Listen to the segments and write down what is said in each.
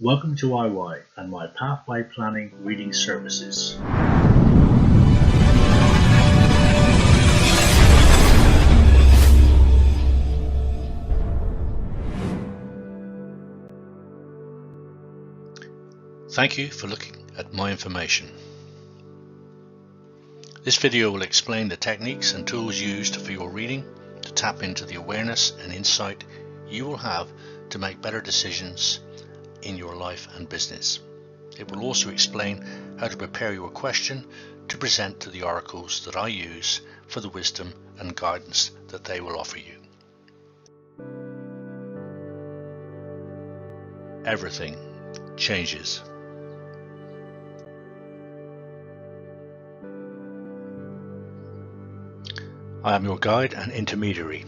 Welcome to IY and my Pathway Planning Reading Services. Thank you for looking at my information. This video will explain the techniques and tools used for your reading to tap into the awareness and insight you will have to make better decisions in your life and business. It will also explain how to prepare your question to present to the oracles that I use for the wisdom and guidance that they will offer you. Everything changes. I am your guide and intermediary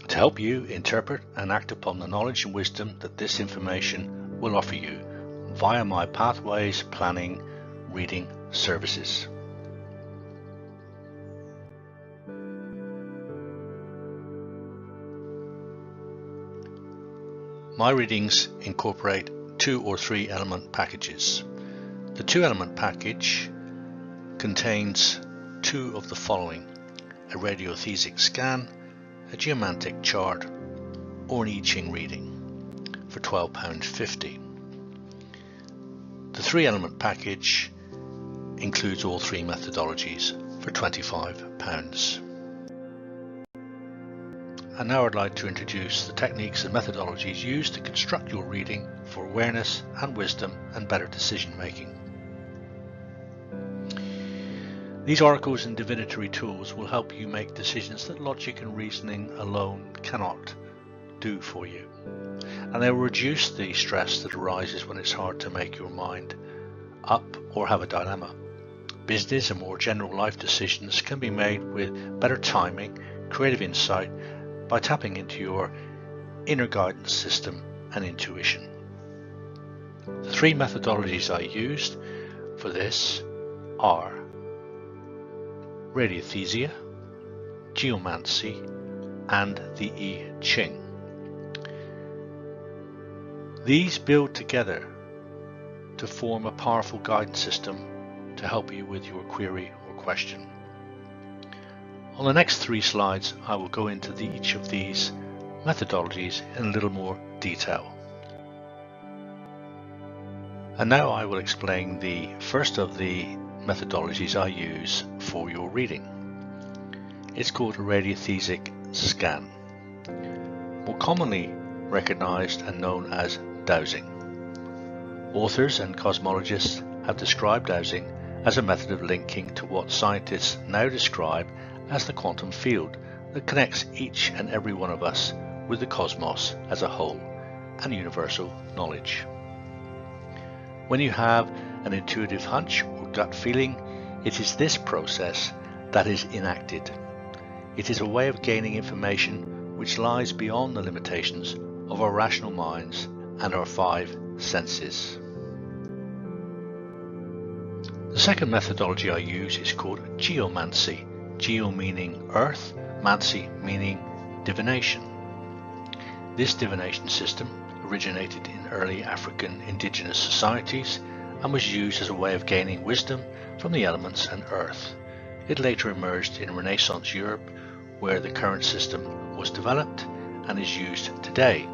to help you interpret and act upon the knowledge and wisdom that this information will offer you via my Pathways Planning Reading Services. My readings incorporate 2 or 3 element packages. The 2-element package contains 2 of the following: a radiothesic scan, a geomantic chart, or an I Ching reading for £12.50. The 3-element package includes all 3 methodologies for £25. And now I'd like to introduce the techniques and methodologies used to construct your reading for awareness and wisdom and better decision making. These oracles and divinatory tools will help you make decisions that logic and reasoning alone cannot do for you. And they will reduce the stress that arises when it's hard to make your mind up or have a dilemma. Business and more general life decisions can be made with better timing, creative insight, by tapping into your inner guidance system and intuition. The 3 methodologies I used for this are radiothesia, geomancy, and the I Ching. These build together to form a powerful guidance system to help you with your query or question. On the next 3 slides, I will go into each of these methodologies in a little more detail. And now I will explain the first of the methodologies I use for your reading. It's called a radiothesic scan, more commonly recognized and known as dowsing. Authors and cosmologists have described dowsing as a method of linking to what scientists now describe as the quantum field that connects each and every one of us with the cosmos as a whole and universal knowledge. When you have an intuitive hunch or gut feeling, it is this process that is enacted. It is a way of gaining information which lies beyond the limitations of our rational minds and our 5 senses. The second methodology I use is called geomancy. Geo meaning earth, mancy meaning divination. This divination system originated in early African indigenous societies and was used as a way of gaining wisdom from the elements and earth. It later emerged in Renaissance Europe, where the current system was developed and is used today.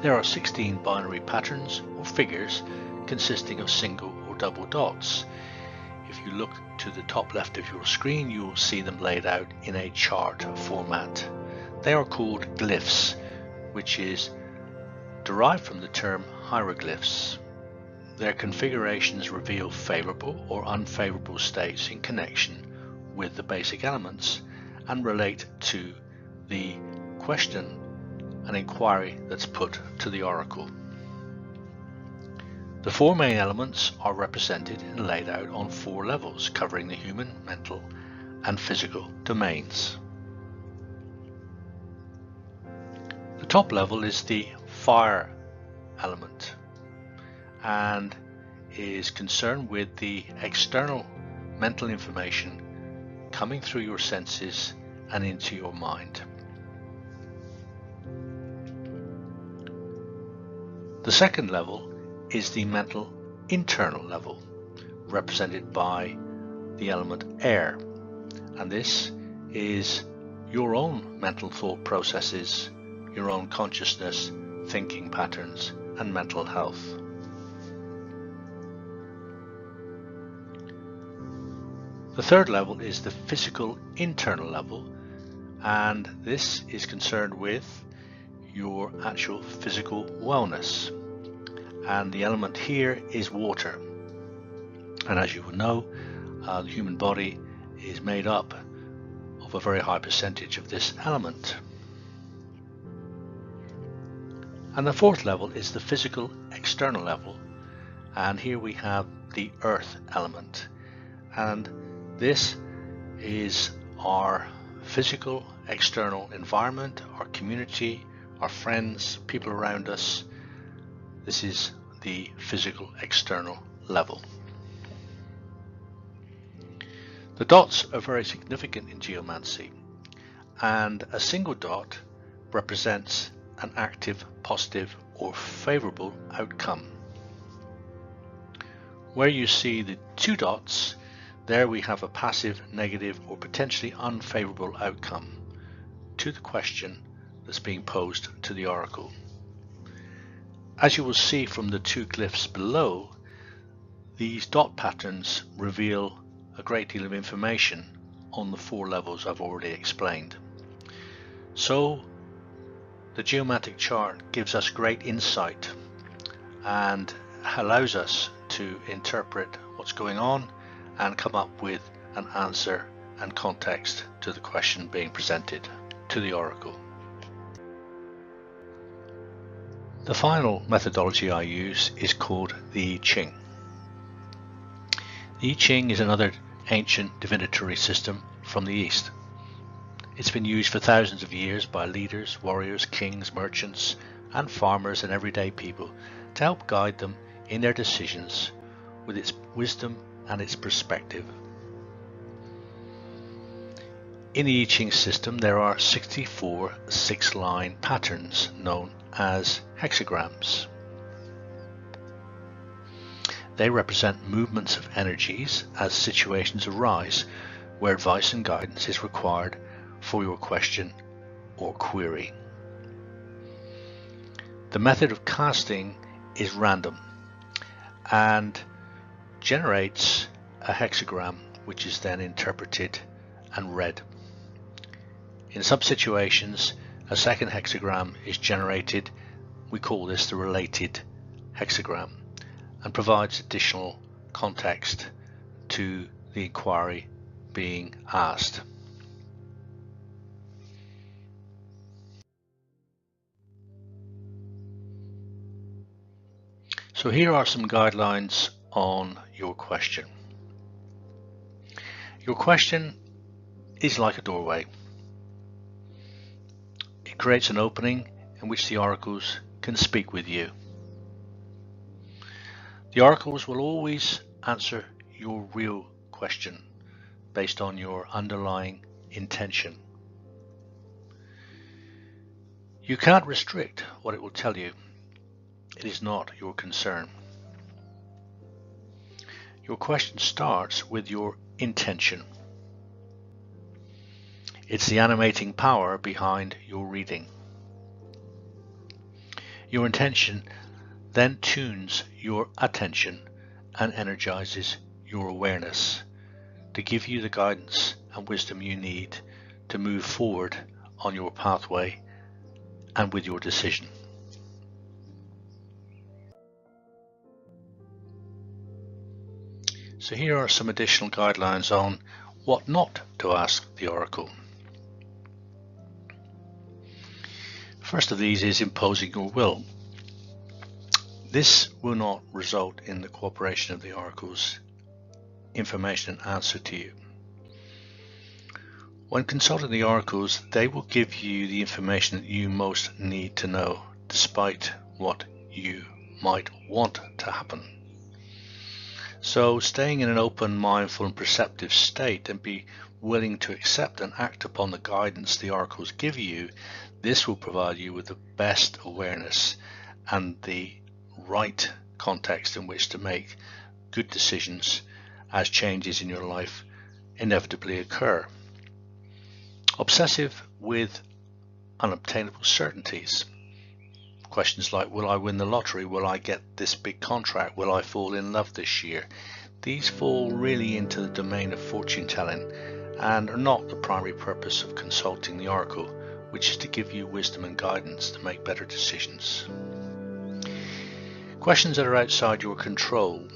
There are 16 binary patterns or figures consisting of single or double dots. If you look to the top left of your screen, you will see them laid out in a chart format. They are called glyphs, which is derived from the term hieroglyphs. Their configurations reveal favorable or unfavorable states in connection with the basic elements and relate to the question and inquiry that's put to the oracle. The 4 main elements are represented and laid out on 4 levels, covering the human, mental, and physical domains. The top level is the fire element and is concerned with the external mental information coming through your senses and into your mind. The second level is the mental internal level, represented by the element air, and this is your own mental thought processes, your own consciousness, thinking patterns, and mental health. The third level is the physical internal level, and this is concerned with your actual physical wellness, and the element here is water. And as you will know, the human body is made up of a very high percentage of this element. And the fourth level is the physical external level, and here we have the earth element, and this is our physical external environment, our community, our friends, people around us. This is the physical external level. The dots are very significant in geomancy, and a single dot represents an active, positive, or favorable outcome. Where you see the two dots, there we have a passive, negative, or potentially unfavorable outcome to the question that's being posed to the oracle. As you will see from the two glyphs below, these dot patterns reveal a great deal of information on the four levels I've already explained. So the geomantic chart gives us great insight and allows us to interpret what's going on and come up with an answer and context to the question being presented to the oracle. The final methodology I use is called the I Ching. The I Ching is another ancient divinatory system from the East. It's been used for thousands of years by leaders, warriors, kings, merchants, and farmers and everyday people to help guide them in their decisions with its wisdom and its perspective. In the I Ching system, there are 64 six-line patterns known as hexagrams. They represent movements of energies as situations arise where advice and guidance is required for your question or query. The method of casting is random and generates a hexagram which is then interpreted and read. In some situations, a second hexagram is generated. We call this the related hexagram, and provides additional context to the inquiry being asked. So here are some guidelines on your question. Your question is like a doorway. It creates an opening in which the oracles can speak with you. The oracles will always answer your real question based on your underlying intention. You can't restrict what it will tell you. It is not your concern. Your question starts with your intention. It's the animating power behind your reading. Your intention then tunes your attention and energizes your awareness to give you the guidance and wisdom you need to move forward on your pathway and with your decision. So here are some additional guidelines on what not to ask the oracle. First of these is imposing your will. This will not result in the cooperation of the oracle's information and answer to you. When consulting the oracles, they will give you the information that you most need to know, despite what you might want to happen. So staying in an open, mindful and perceptive state, and be willing to accept and act upon the guidance the oracles give you, this will provide you with the best awareness and the right context in which to make good decisions as changes in your life inevitably occur. Obsessive with unobtainable certainties. Questions like, will I win the lottery? Will I get this big contract? Will I fall in love this year? These fall really into the domain of fortune telling and are not the primary purpose of consulting the oracle, which is to give you wisdom and guidance to make better decisions. Questions that are outside your control.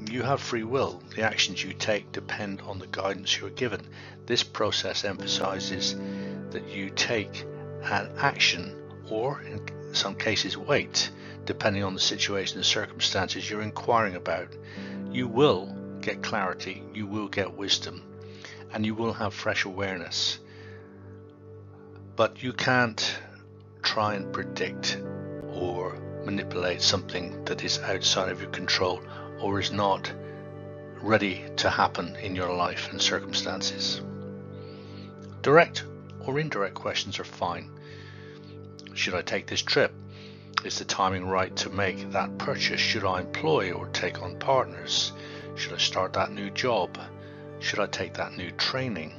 You have free will. The actions you take depend on the guidance you are given. This process emphasizes that you take an action, or in some cases wait, depending on the situation and circumstances you're inquiring about. You will get clarity, you will get wisdom, and you will have fresh awareness. But you can't try and predict or manipulate something that is outside of your control or is not ready to happen in your life and circumstances. Direct or indirect questions are fine. Should I take this trip? Is the timing right to make that purchase? Should I employ or take on partners? Should I start that new job? Should I take that new training?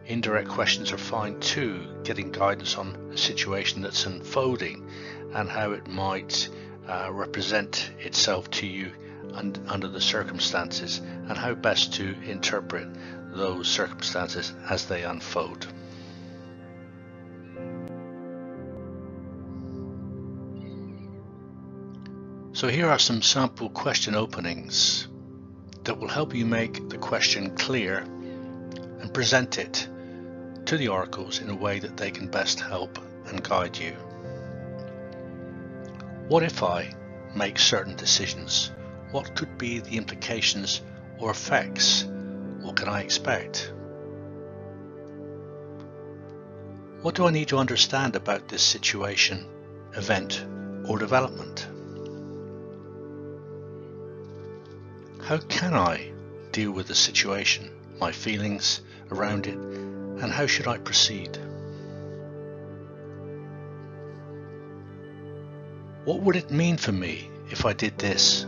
Indirect questions are fine too, getting guidance on a situation that's unfolding and how it might represent itself to you and under the circumstances, and how best to interpret those circumstances as they unfold. So here are some sample question openings that will help you make the question clear and present it to the oracles in a way that they can best help and guide you. What if I make certain decisions? What could be the implications or effects? What can I expect? What do I need to understand about this situation, event, or development? How can I deal with the situation, my feelings around it, and how should I proceed? What would it mean for me if I did this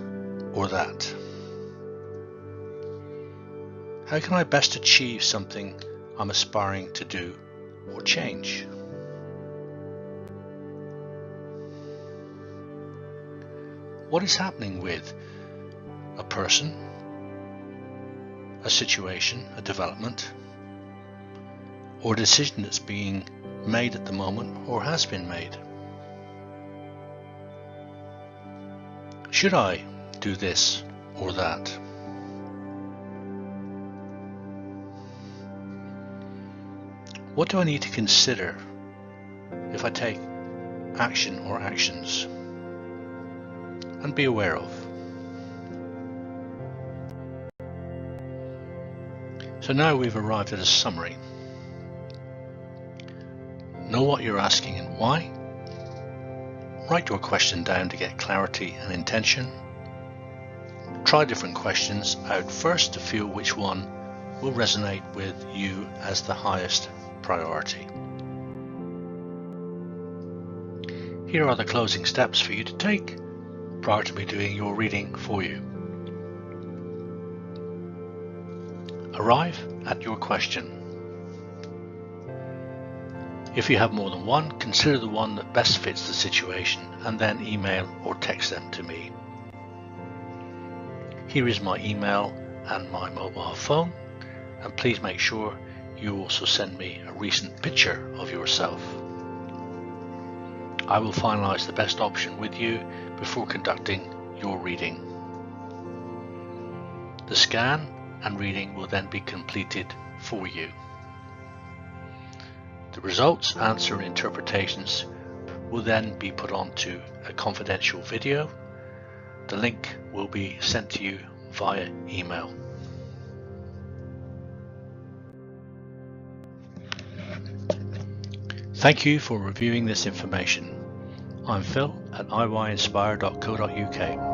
or that? How can I best achieve something I'm aspiring to do or change? What is happening with a person, a situation, a development, or a decision that's being made at the moment or has been made? Should I do this or that? What do I need to consider if I take action or actions and be aware of? So now we've arrived at a summary. Know what you're asking and why. Write your question down to get clarity and intention. Try different questions out first to feel which one will resonate with you as the highest priority. Here are the closing steps for you to take prior to me doing your reading for you. Arrive at your question. If you have more than one, consider the one that best fits the situation and then email or text them to me. Here is my email and my mobile phone, and please make sure you also send me a recent picture of yourself. I will finalize the best option with you before conducting your reading. The scan and reading will then be completed for you. The results, answer and interpretations will then be put onto a confidential video. The link will be sent to you via email. Thank you for reviewing this information. I'm Phil at iyinspire.co.uk.